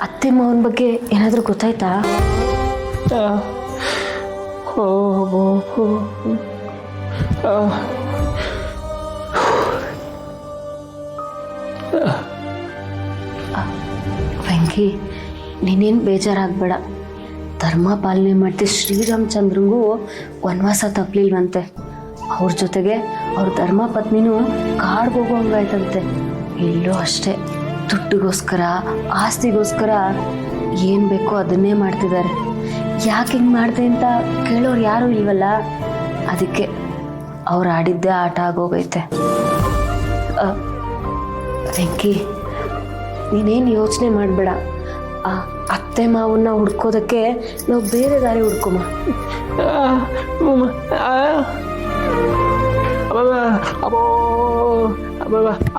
ಅತ್ತೆ ಮಾವನ ಬಗ್ಗೆ ಏನಾದರೂ ಗೊತ್ತಾಯ್ತಾ? ವೆಂಕಿ, ನೀನೇನು ಬೇಜಾರಾಗಬೇಡ. ಧರ್ಮ ಪಾಲನೆ ಮಾಡ್ತಿ ಶ್ರೀರಾಮಚಂದ್ರಂಗೂ ವನವಾಸ ತಪ್ಪಲಿಲ್ವಂತೆ. ಅವ್ರ ಜೊತೆಗೆ ಅವ್ರ ಧರ್ಮ ಪತ್ನಿನೂ ಕಾಡ್ಗೆ ಹೋಗೋಂಗಾಯ್ತಂತೆ. ಇಲ್ಲೂ ಅಷ್ಟೇ, ದುಡ್ಡಿಗೋಸ್ಕರ ಆಸ್ತಿಗೋಸ್ಕರ ಏನು ಬೇಕೋ ಅದನ್ನೇ ಮಾಡ್ತಿದ್ದಾರೆ. ಯಾಕೆ ಹಿಂಗೆ ಮಾಡಿದೆ ಅಂತ ಕೇಳೋರು ಯಾರೂ ಇಲ್ವಲ್ಲ, ಅದಕ್ಕೆ ಅವ್ರು ಆಡಿದ್ದೇ ಆಟ ಆಗೋಗೈತೆ. ವೆಂಕಿ, ನೀನೇನು ಯೋಚನೆ ಮಾಡಬೇಡ. ಆ ಅತ್ತೆ ಮಾವನ್ನ ಹುಡ್ಕೋದಕ್ಕೆ ನಾವು ಬೇರೆ ದಾರಿ ಹುಡ್ಕೊಮ್ಮ.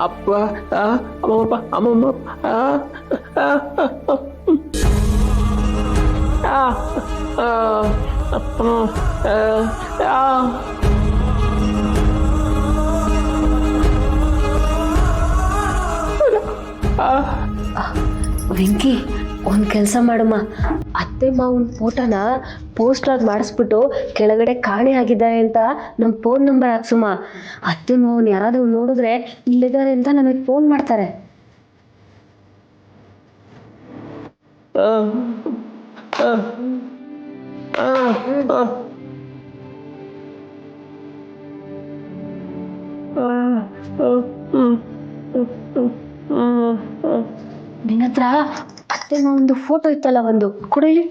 ಅಪ್ಪ ಅಮ್ಮಪ್ಪ ಅಮ್ಮಮ್ಮ ವೆಂಕಿ, ಒಂದು ಕೆಲಸ ಮಾಡಮ್ಮ. ಅತ್ತೆ ಮಾವನ ಫೋಟೋನ ಪೋಸ್ಟರ್ ಮಾಡಿಸ್ಬಿಟ್ಟು ಕೆಳಗಡೆ ಕಾಣೆ ಆಗಿದ್ದಾರೆ ಅಂತ ನಮ್ಮ ಫೋನ್ ನಂಬರ್ ಹಾಕ್ಸುಮ್ಮ. ಅತ್ತೆ ಮಾವನ್ ಯಾರಾದರೂ ನೋಡಿದ್ರೆ ಇಲ್ಲಿದ್ದಾರೆ ಅಂತ ನನಗೆ ಫೋನ್ ಮಾಡ್ತಾರೆ. ನಿನ್ನ ಹತ್ರ ಅತ್ತೆ ಮಾವಂದು ಫೋಟೋ ಇತ್ತಲ್ಲ, ಒಂದು ಕೊಡಲಿ.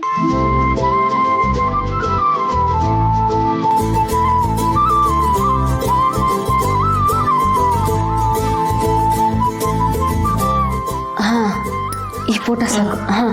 ಹಾ, ಈ ಫೋಟೋ ಸಾಕು. ಹಾ,